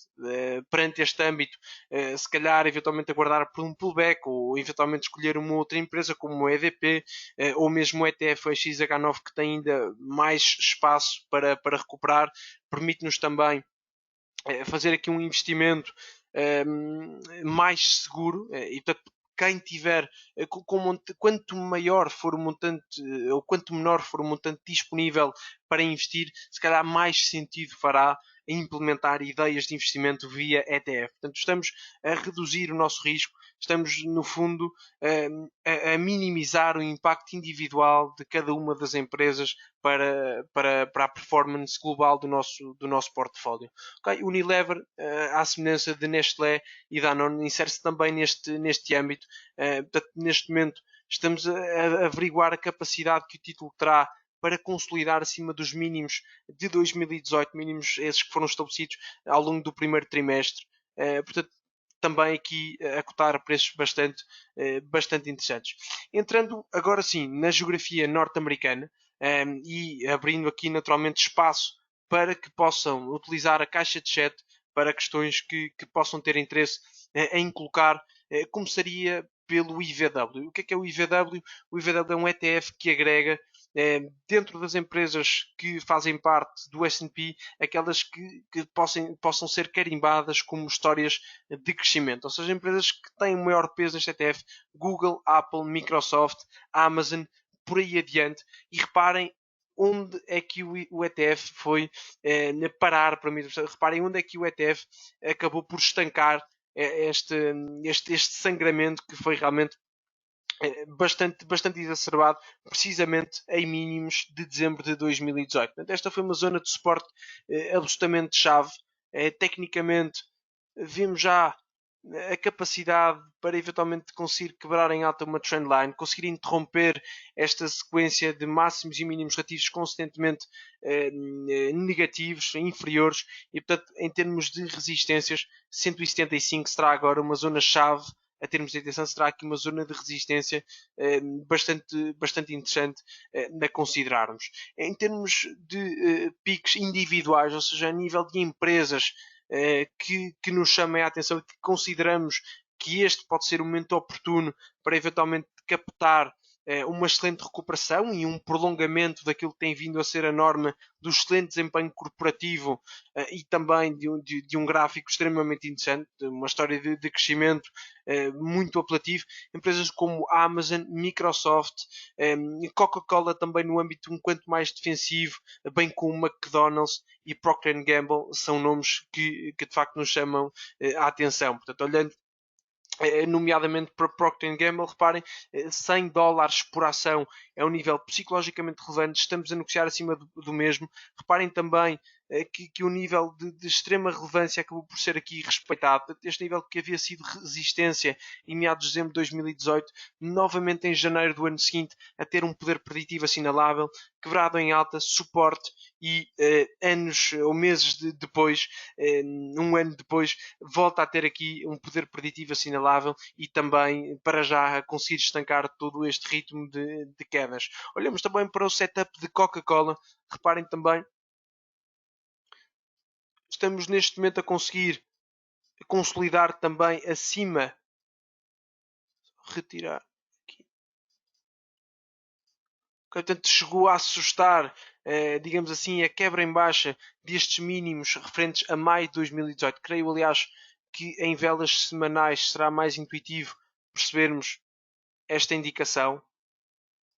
perante este âmbito, se calhar, eventualmente aguardar por um pullback ou eventualmente escolher uma outra empresa como o EDP ou mesmo o ETF XH9 que tem ainda mais espaço para recuperar, permite-nos também fazer aqui um investimento mais seguro e, portanto, quem tiver, quanto maior for o montante ou quanto menor for o montante disponível para investir, se calhar mais sentido fará a implementar ideias de investimento via ETF. Portanto, estamos a reduzir o nosso risco, estamos, no fundo, a minimizar o impacto individual de cada uma das empresas para a performance global do nosso portfólio. Okay? Unilever, à semelhança de Nestlé e Danone, insere-se também neste âmbito. Portanto, neste momento, estamos a averiguar a capacidade que o título terá para consolidar acima dos mínimos de 2018, mínimos esses que foram estabelecidos ao longo do primeiro trimestre. Portanto, também aqui a cotar preços bastante interessantes. Entrando agora sim na geografia norte-americana e abrindo aqui naturalmente espaço para que possam utilizar a caixa de chat para questões que possam ter interesse em colocar, começaria pelo IVW. O que é o IVW? O IVW é um ETF que agrega dentro das empresas que fazem parte do S&P, aquelas que possam ser carimbadas como histórias de crescimento. Ou seja, empresas que têm o maior peso neste ETF, Google, Apple, Microsoft, Amazon, por aí adiante. E reparem onde é que o ETF foi parar para mim. Reparem onde é que o ETF acabou por estancar este sangramento que foi realmente bastante exacerbado, precisamente em mínimos de dezembro de 2018. Portanto, esta foi uma zona de suporte absolutamente chave. Tecnicamente, vimos já a capacidade para eventualmente conseguir quebrar em alta uma trendline, conseguir interromper esta sequência de máximos e mínimos relativos consistentemente negativos, inferiores, e portanto, em termos de resistências, 175 será agora uma zona-chave a termos de atenção, será aqui uma zona de resistência bastante interessante a considerarmos. Em termos de piques individuais, ou seja, a nível de empresas que nos chamem a atenção e que consideramos que este pode ser o momento oportuno para eventualmente captar uma excelente recuperação e um prolongamento daquilo que tem vindo a ser a norma do excelente desempenho corporativo e também de um gráfico extremamente interessante, uma história de crescimento muito apelativo. Empresas como Amazon, Microsoft, Coca-Cola também no âmbito um quanto mais defensivo, bem como McDonald's e Procter Gamble são nomes que de facto nos chamam a atenção. Portanto, olhando nomeadamente para Procter Gamble, reparem, $100 por ação é um nível psicologicamente relevante, estamos a negociar acima do mesmo. Reparem também que o nível de extrema relevância acabou por ser aqui respeitado. Este nível que havia sido resistência em meados de dezembro de 2018, novamente em janeiro do ano seguinte, a ter um poder preditivo assinalável, quebrado em alta, suporte e anos ou meses depois, um ano depois, volta a ter aqui um poder preditivo assinalável e também para já conseguir estancar todo este ritmo de quedas. Olhamos também para o setup de Coca-Cola. Reparem também, estamos neste momento a conseguir consolidar também acima, retirar aqui. Portanto, chegou a assustar, digamos assim, a quebra em baixa destes mínimos referentes a maio de 2018. Creio, aliás, que em velas semanais será mais intuitivo percebermos esta indicação.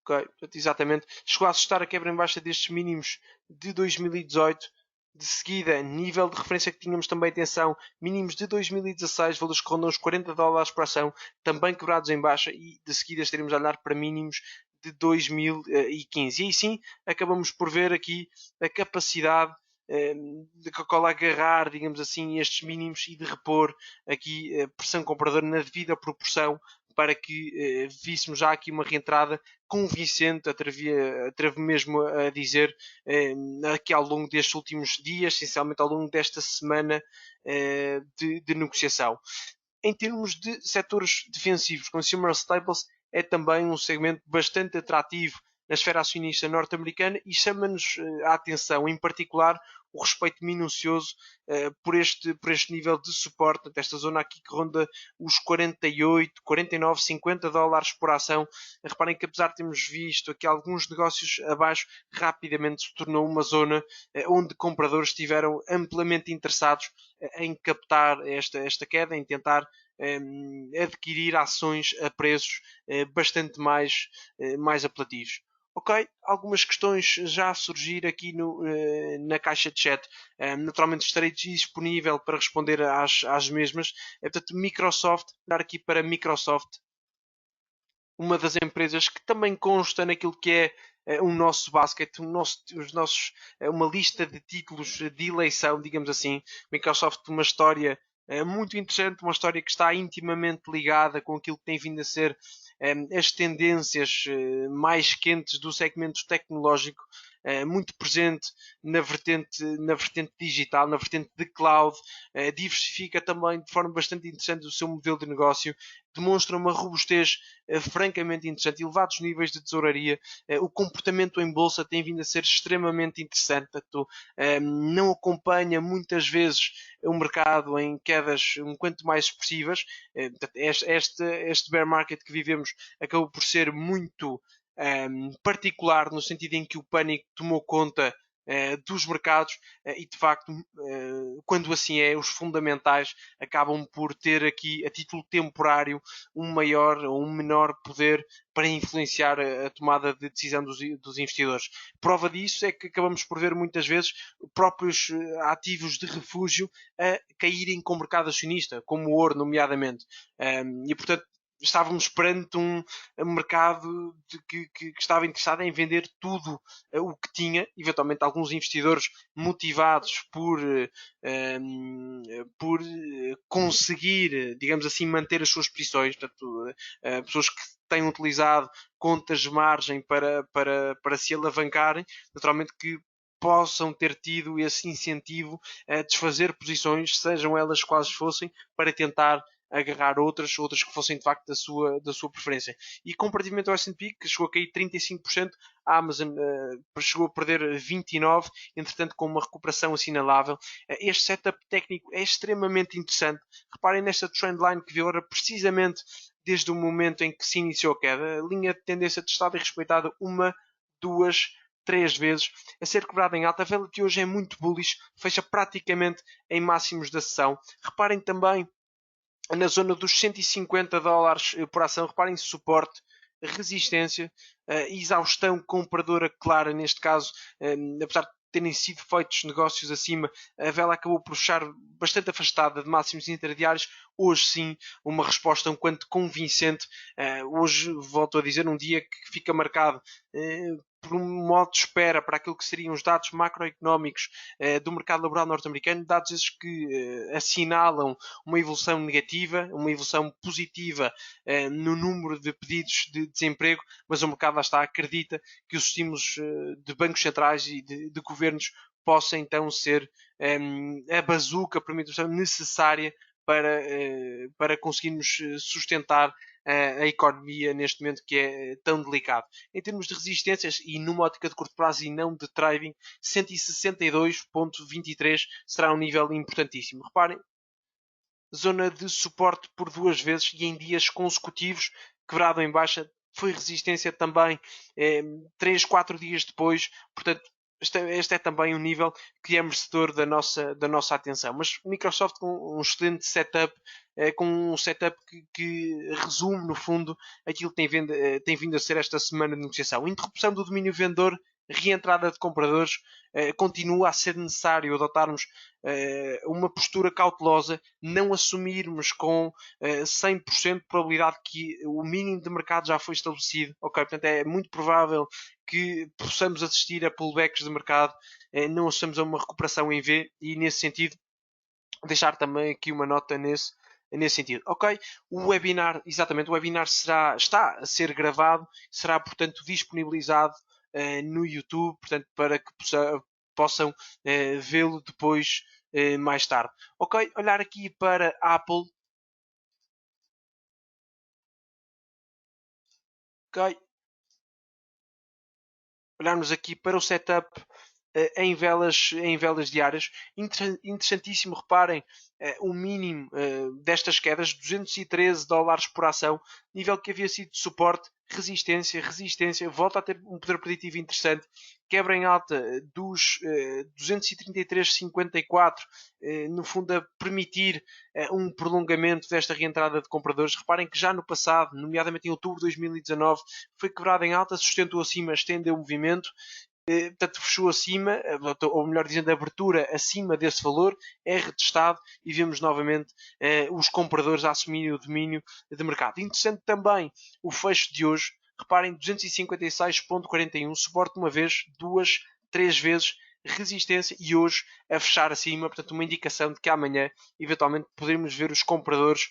Okay? Portanto, exatamente. Chegou a assustar a quebra em baixa destes mínimos de 2018. De seguida, nível de referência que tínhamos também atenção, mínimos de 2016, valores que rondam os $40 por ação, também quebrados em baixa, e de seguida estaremos a olhar para mínimos de 2015. E aí sim, acabamos por ver aqui a capacidade de Coca-Cola agarrar, digamos assim, estes mínimos e de repor aqui pressão compradora na devida proporção para que víssemos já aqui uma reentrada convincente, atrevo mesmo a dizer, aqui ao longo destes últimos dias, essencialmente ao longo desta semana de negociação. Em termos de setores defensivos, consumer staples é também um segmento bastante atrativo na esfera acionista norte-americana e chama-nos a atenção, em particular, o respeito minucioso por este nível de suporte, desta zona aqui que ronda os 48, 49, $50 por ação. Reparem que apesar de termos visto aqui alguns negócios abaixo, rapidamente se tornou uma zona onde compradores estiveram amplamente interessados em captar esta queda, em tentar adquirir ações a preços bastante mais apelativos. Ok, algumas questões já a surgir aqui na caixa de chat. Naturalmente estarei disponível para responder às mesmas. Portanto, Microsoft, dar aqui para Microsoft, uma das empresas que também consta naquilo que é o nosso basket, uma lista de títulos de eleição, digamos assim. Microsoft, uma história muito interessante, uma história que está intimamente ligada com aquilo que tem vindo a ser as tendências mais quentes do segmento tecnológico, muito presente na vertente digital, na vertente de cloud, diversifica também de forma bastante interessante o seu modelo de negócio, demonstra uma robustez francamente interessante, elevados níveis de tesouraria, o comportamento em bolsa tem vindo a ser extremamente interessante, portanto, não acompanha muitas vezes o mercado em quedas um quanto mais expressivas. Este bear market que vivemos acabou por ser muito particular, no sentido em que o pânico tomou conta dos mercados e, de facto, quando assim é, os fundamentais acabam por ter aqui, a título temporário, um maior ou um menor poder para influenciar a tomada de decisão dos investidores. Prova disso é que acabamos por ver muitas vezes próprios ativos de refúgio a caírem com o mercado acionista, como o ouro, nomeadamente. E, portanto, estávamos perante um mercado que estava interessado em vender tudo o que tinha, eventualmente alguns investidores motivados por conseguir, digamos assim, manter as suas posições, portanto, pessoas que têm utilizado contas de margem para se alavancarem, naturalmente que possam ter tido esse incentivo a desfazer posições, sejam elas quais fossem, para tentar agarrar outras que fossem de facto da sua preferência. E comparativamente ao S&P, que chegou a cair 35%, a Amazon chegou a perder 29%, entretanto com uma recuperação assinalável. Este setup técnico é extremamente interessante. Reparem nesta trendline que viora precisamente desde o momento em que se iniciou a queda. A linha de tendência testada e respeitada uma, duas, três vezes, a ser quebrada em alta. A vela de hoje é muito bullish, fecha praticamente em máximos da sessão. Reparem também na zona dos 150 dólares por ação. Reparem, suporte, resistência, exaustão compradora clara neste caso, apesar de terem sido feitos negócios acima, a vela acabou por fechar bastante afastada de máximos interdiários. Hoje sim, uma resposta um quanto convincente. Hoje, volto a dizer, um dia que fica marcado por um modo de espera para aquilo que seriam os dados macroeconómicos do mercado laboral norte-americano, dados esses que assinalam uma evolução negativa, uma evolução positiva no número de pedidos de desemprego, mas o mercado lá está, acredita que os estímulos de bancos centrais e de governos possam então ser a bazuca, a mim, necessária para conseguirmos sustentar a economia neste momento que é tão delicado. Em termos de resistências e numa ótica de curto prazo e não de trading, 162.23 será um nível importantíssimo. Reparem, zona de suporte por duas vezes e em dias consecutivos, quebrado em baixa, foi resistência também 3, 4 dias depois, portanto este é também um nível que é merecedor da nossa atenção. Mas Microsoft com um excelente setup, com um setup que resume, no fundo, aquilo que tem vindo a ser esta semana de negociação. Interrupção do domínio vendedor, reentrada de compradores, continua a ser necessário adotarmos uma postura cautelosa, não assumirmos com 100% de probabilidade que o mínimo de mercado já foi estabelecido. Ok, portanto é muito provável que possamos assistir a pullbacks de mercado, não assumamos a uma recuperação em V e nesse sentido deixar também aqui uma nota nesse sentido. Ok, o webinar, exatamente, o webinar está a ser gravado, será portanto disponibilizado no YouTube, portanto para que possam vê-lo depois mais tarde. Ok, olhar aqui para a Apple. Ok, olharmos aqui para o setup em velas diárias. Interessantíssimo, reparem, o mínimo destas quedas, $213 por ação, nível que havia sido de suporte, resistência, volta a ter um poder preditivo interessante, quebra em alta dos 233,54, no fundo a permitir um prolongamento desta reentrada de compradores. Reparem que já no passado, nomeadamente em outubro de 2019, foi quebrada em alta, sustentou acima, estendeu o movimento, portanto fechou acima, ou melhor dizendo, a abertura acima desse valor, é retestado e vemos novamente os compradores a assumirem o domínio de mercado. Interessante também o fecho de hoje, reparem, 256,41, suporte uma vez, duas, três vezes, resistência e hoje a fechar acima, portanto uma indicação de que amanhã eventualmente poderemos ver os compradores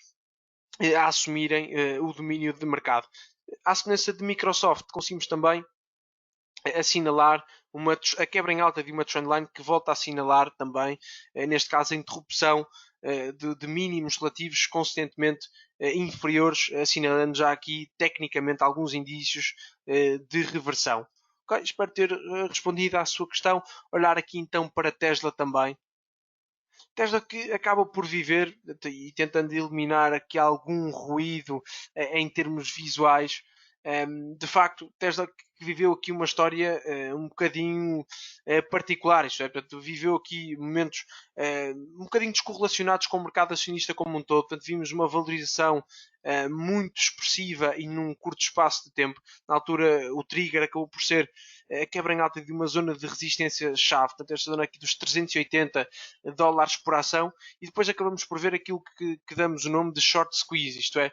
a assumirem o domínio de mercado. À semelhança de Microsoft, conseguimos também assinalar a quebra em alta de uma trendline que volta a assinalar também, neste caso, a interrupção de mínimos relativos consistentemente inferiores, assinalando já aqui tecnicamente alguns indícios de reversão. Okay? Espero ter respondido à sua questão. Olhar aqui então para a Tesla também. Tesla que acaba por viver e tentando eliminar aqui algum ruído em termos visuais. De facto, Tesla que viveu aqui uma história um bocadinho particular, isto é, portanto, viveu aqui momentos um bocadinho descorrelacionados com o mercado acionista como um todo, portanto, vimos uma valorização muito expressiva e num curto espaço de tempo. Na altura, o trigger acabou por ser a quebra em alta de uma zona de resistência-chave, portanto, esta zona aqui dos $380 por ação, e depois acabamos por ver aquilo que damos o nome de short squeeze, isto é,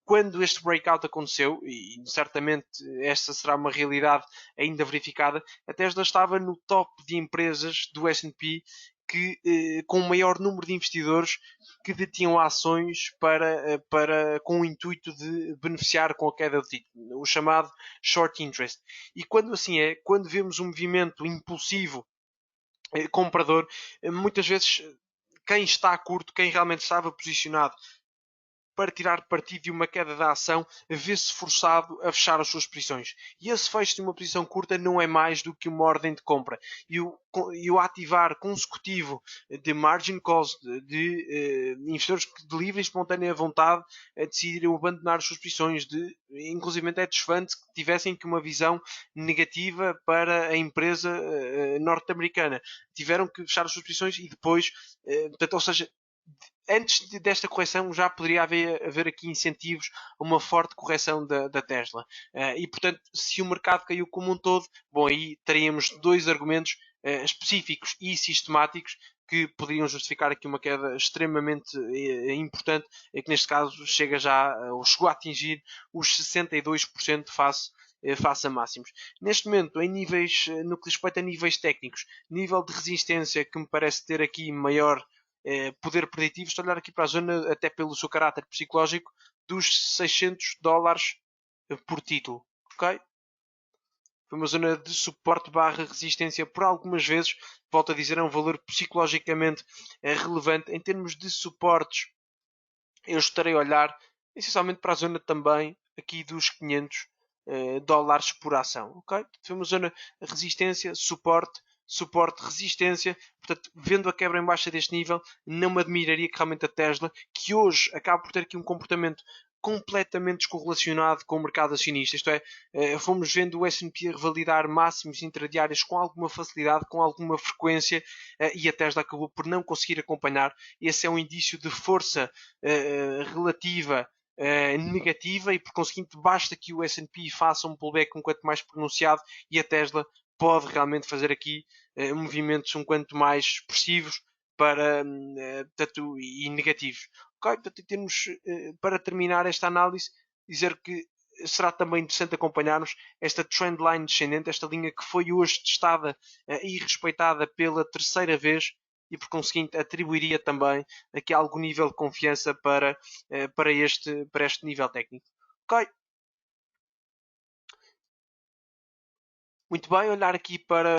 quando este breakout aconteceu, e certamente esta será uma realidade ainda verificada, a Tesla estava no top de empresas do S&P com o maior número de investidores que detinham ações com o intuito de beneficiar com a queda do título, o chamado short interest. E quando assim é, quando vemos um movimento impulsivo comprador, muitas vezes quem está curto, quem realmente estava posicionado para tirar partido de uma queda da ação, vê-se forçado a fechar as suas posições. E esse fecho de uma posição curta não é mais do que uma ordem de compra. E o ativar consecutivo de margin calls, de investidores de livre e espontânea vontade decidiram abandonar as suas posições, inclusive hedge funds que tivessem que uma visão negativa para a empresa norte-americana. Tiveram que fechar as suas posições e depois, portanto, ou seja, antes desta correção já poderia haver aqui incentivos a uma forte correção da Tesla. E, portanto, se o mercado caiu como um todo, bom, aí teríamos dois argumentos específicos e sistemáticos que poderiam justificar aqui uma queda extremamente importante, que neste caso ou chegou a atingir os 62% face a máximos. Neste momento, no que respeita a níveis técnicos, nível de resistência que me parece ter aqui maior poder preditivo, estou a olhar aqui para a zona, até pelo seu caráter psicológico, dos $600 por título. Ok? Foi uma zona de suporte barra resistência por algumas vezes. Volto a dizer, é um valor psicologicamente relevante. Em termos de suportes, eu estarei a olhar essencialmente para a zona também aqui dos $500 por ação. Ok? Foi uma zona de resistência, suporte, resistência. Portanto, vendo a quebra em baixa deste nível, não me admiraria que realmente a Tesla, que hoje acaba por ter aqui um comportamento completamente descorrelacionado com o mercado acionista. Isto é, fomos vendo o S&P a revalidar máximos intradiários com alguma facilidade, com alguma frequência, e a Tesla acabou por não conseguir acompanhar. Esse é um indício de força relativa negativa e, por conseguinte, basta que o S&P faça um pullback um quanto mais pronunciado e a Tesla pode realmente fazer aqui movimentos um quanto mais expressivos e negativos. Okay? Portanto, temos, para terminar esta análise, dizer que será também interessante acompanharmos esta trendline descendente, esta linha que foi hoje testada e respeitada pela terceira vez e, por conseguinte, atribuiria também aqui algum nível de confiança para este nível técnico. Ok? Muito bem, olhar aqui para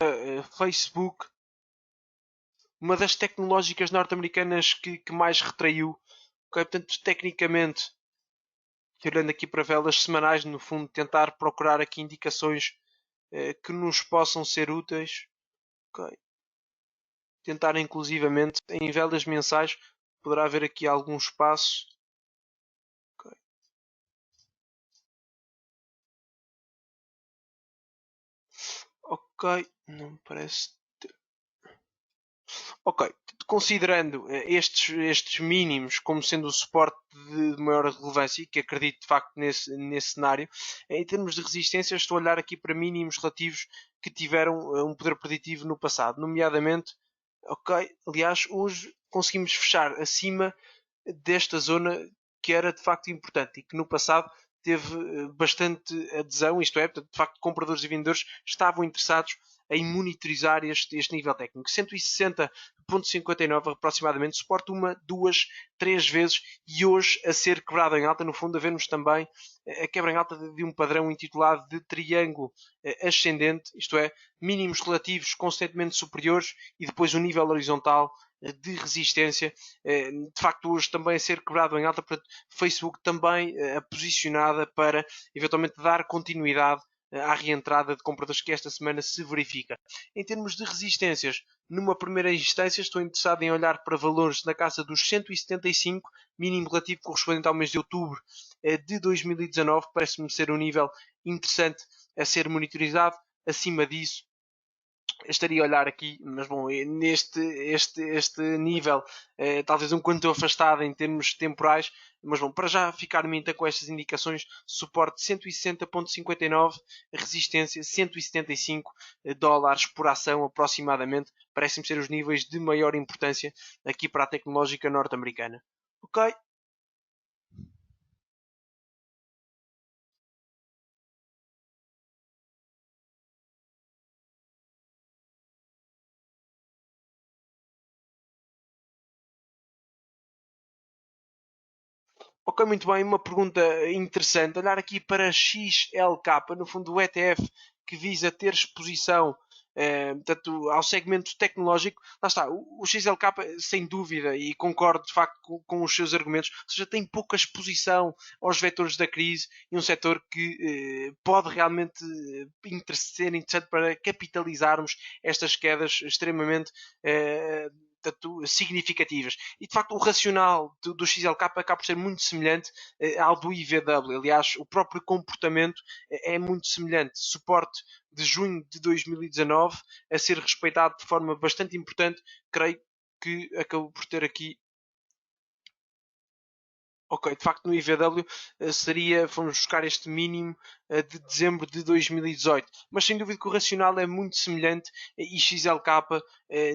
Facebook, uma das tecnológicas norte-americanas que mais retraiu. Okay? Portanto, tecnicamente, olhando aqui para velas semanais, no fundo, tentar procurar aqui indicações que nos possam ser úteis. Ok. Tentar inclusivamente em velas mensais poderá haver aqui algum espaço. Ok. Ok, não me parece. Ok, considerando estes mínimos como sendo o suporte de maior relevância, que acredito de facto nesse cenário, em termos de resistência, estou a olhar aqui para mínimos relativos que tiveram um poder preditivo no passado, nomeadamente, ok, aliás, hoje conseguimos fechar acima desta zona que era de facto importante e que no passado teve bastante adesão, isto é, de facto, compradores e vendedores estavam interessados em monitorizar este nível técnico. 160.59 aproximadamente, suporte uma, duas, três vezes e hoje a ser quebrado em alta, no fundo, a vermos também a quebra em alta de um padrão intitulado de triângulo ascendente, isto é, mínimos relativos constantemente superiores e depois um nível horizontal de resistência, de facto hoje também a ser quebrado em alta, portanto Facebook também posicionada para eventualmente dar continuidade à reentrada de compradores que esta semana se verifica. Em termos de resistências, numa primeira instância estou interessado em olhar para valores na casa dos 175, mínimo relativo correspondente ao mês de outubro de 2019, parece-me ser um nível interessante a ser monitorizado. Acima disso, estaria a olhar aqui, mas bom, este nível talvez um quanto afastado em termos temporais, mas bom, para já ficar-me então com estas indicações, suporte 160.59, resistência 175 dólares por ação aproximadamente, parecem ser os níveis de maior importância aqui para a tecnológica norte-americana. Ok? Ok, muito bem. Uma pergunta interessante. Olhar aqui para XLK, no fundo o ETF que visa ter exposição portanto, ao segmento tecnológico. Lá está, o XLK, sem dúvida, e concordo de facto com os seus argumentos, ou seja, tem pouca exposição aos vetores da crise e um setor que pode realmente ser interessante para capitalizarmos estas quedas extremamente portanto, significativas. E de facto o racional do XLK acaba por ser muito semelhante ao do IVW. Aliás, o próprio comportamento é muito semelhante. Suporte de junho de 2019 a ser respeitado de forma bastante importante. Creio que acabou por ter aqui. Ok, de facto no IVW fomos buscar este mínimo de dezembro de 2018, mas sem dúvida que o racional é muito semelhante e XLK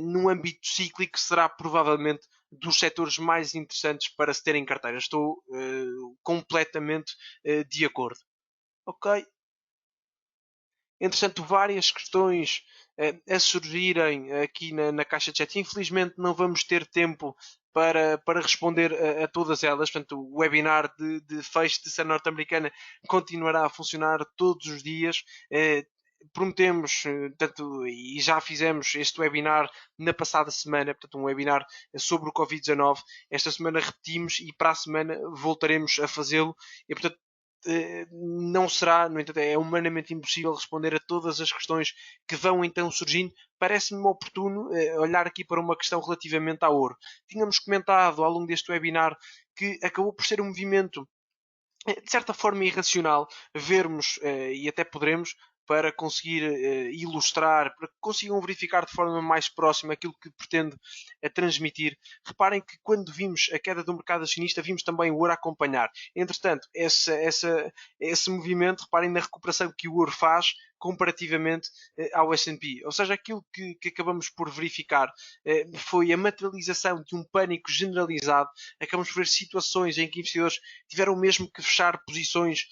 num âmbito cíclico será provavelmente dos setores mais interessantes para se ter em carteira. Estou completamente de acordo. Ok, entretanto, várias questões a surgirem aqui na caixa de chat. Infelizmente, não vamos ter tempo para responder a todas elas. Portanto, o webinar de fecho de série norte-americana continuará a funcionar todos os dias. Prometemos, portanto, e já fizemos este webinar na passada semana, portanto, um webinar sobre o Covid-19. Esta semana repetimos e para a semana voltaremos a fazê-lo. E, portanto, não será, no entanto, é humanamente impossível responder a todas as questões que vão então surgindo. Parece-me oportuno olhar aqui para uma questão relativamente ao ouro. Tínhamos comentado ao longo deste webinar que acabou por ser um movimento de certa forma irracional vermos, e até poderemos, para conseguir ilustrar, para que consigam verificar de forma mais próxima aquilo que pretende transmitir. Reparem que quando vimos a queda do mercado acionista, vimos também o ouro acompanhar. Entretanto, esse movimento, reparem na recuperação que o ouro faz comparativamente ao S&P. Ou seja, aquilo que acabamos por verificar foi a materialização de um pânico generalizado. Acabamos por ver situações em que investidores tiveram mesmo que fechar posições,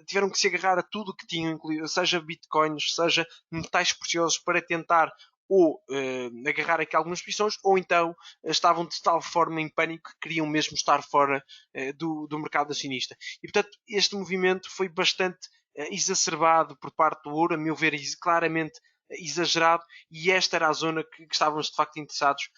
tiveram que se agarrar a tudo o que tinham, seja bitcoins, seja metais preciosos, para tentar ou agarrar aqui algumas posições, ou então estavam de tal forma em pânico que queriam mesmo estar fora do mercado acionista. E portanto, este movimento foi bastante exacerbado por parte do ouro, a meu ver, claramente exagerado, e esta era a zona que estávamos de facto interessados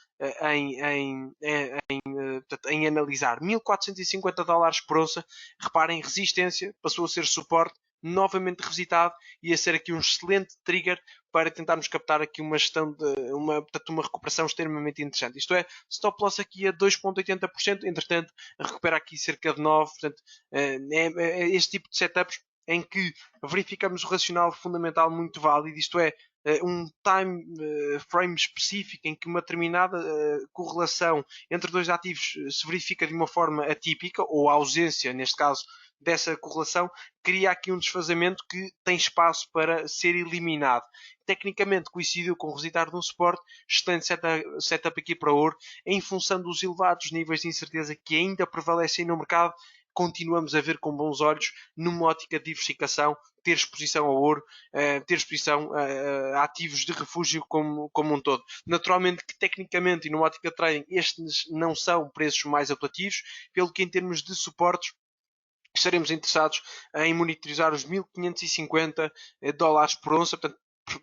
em analisar. 1450 dólares por onça, reparem, resistência passou a ser suporte, novamente revisitado e a ser aqui um excelente trigger para tentarmos captar aqui uma gestão portanto, uma recuperação extremamente interessante. Isto é, stop loss aqui a 2,80%, entretanto recupera aqui cerca de 9%. Portanto, é este tipo de setups em que verificamos o racional fundamental muito válido, isto é, um time frame específico em que uma determinada correlação entre dois ativos se verifica de uma forma atípica, ou a ausência, neste caso, dessa correlação, cria aqui um desfazamento que tem espaço para ser eliminado. Tecnicamente coincidiu com o resultado de um suporte, excelente setup aqui para ouro, em função dos elevados níveis de incerteza que ainda prevalecem no mercado. Continuamos a ver com bons olhos, numa ótica de diversificação, ter exposição ao ouro, ter exposição a ativos de refúgio como um todo. Naturalmente que tecnicamente e numa ótica de trading estes não são preços mais apelativos, pelo que em termos de suportes estaremos interessados em monitorizar os 1550 dólares por onça, portanto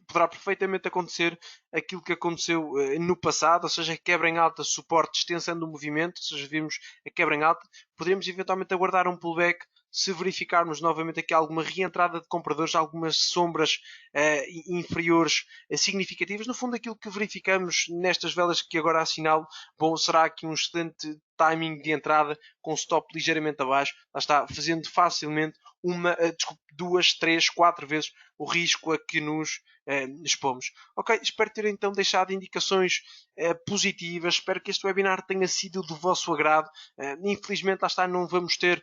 poderá perfeitamente acontecer aquilo que aconteceu no passado, ou seja, quebra em alta, suporte, extensão do movimento, ou seja, vimos a quebra em alta, poderemos eventualmente aguardar um pullback se verificarmos novamente aqui alguma reentrada de compradores, algumas sombras inferiores significativas. No fundo, aquilo que verificamos nestas velas que agora assinalo, bom, será aqui um excelente timing de entrada com stop ligeiramente abaixo, lá está, fazendo facilmente duas, três, quatro vezes o risco a que nos expomos. Ok, espero ter então deixado indicações positivas, espero que este webinar tenha sido do vosso agrado. Infelizmente, lá está, não vamos ter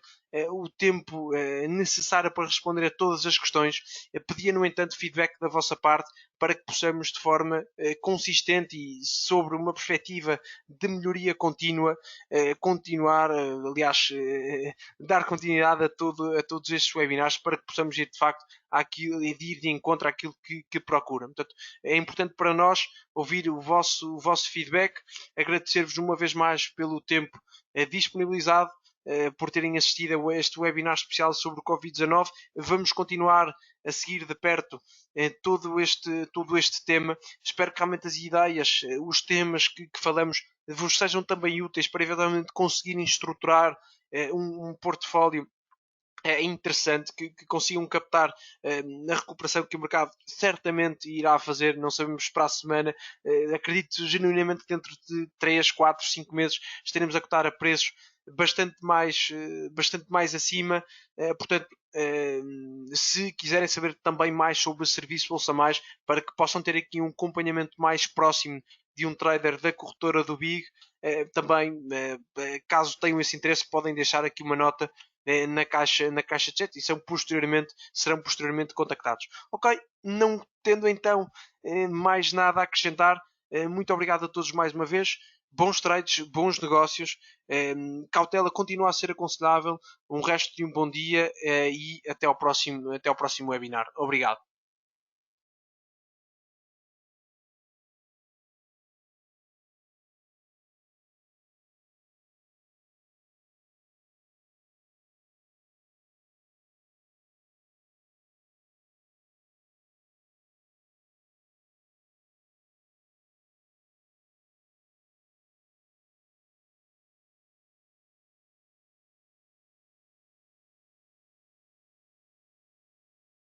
o tempo necessário para responder a todas as questões. Pedia, no entanto, feedback da vossa parte para que possamos, de forma consistente e sobre uma perspectiva de melhoria contínua, continuar, aliás, dar continuidade a todos estes webinars para que possamos ir, de facto, ir de encontro àquilo que procuram. Portanto, é importante para nós ouvir o vosso feedback, agradecer-vos uma vez mais pelo tempo disponibilizado, por terem assistido a este webinar especial sobre o Covid-19. Vamos continuar a seguir de perto todo este tema. Espero que realmente as ideias, os temas que falamos vos sejam também úteis para eventualmente conseguirem estruturar um portfólio interessante, que consigam captar a recuperação que o mercado certamente irá fazer, não sabemos para a semana. Acredito genuinamente que dentro de 3, 4, 5 meses estaremos a cotar a preços bastante mais acima. Portanto, se quiserem saber também mais sobre o serviço Ouça Mais, para que possam ter aqui um acompanhamento mais próximo de um trader da corretora do Big, também, caso tenham esse interesse, podem deixar aqui uma nota na caixa de chat e serão posteriormente contactados. Ok, não tendo então mais nada a acrescentar, muito obrigado a todos mais uma vez. Bons trades, bons negócios, cautela continua a ser aconselhável. Um resto de um bom dia e até ao próximo webinar. Obrigado.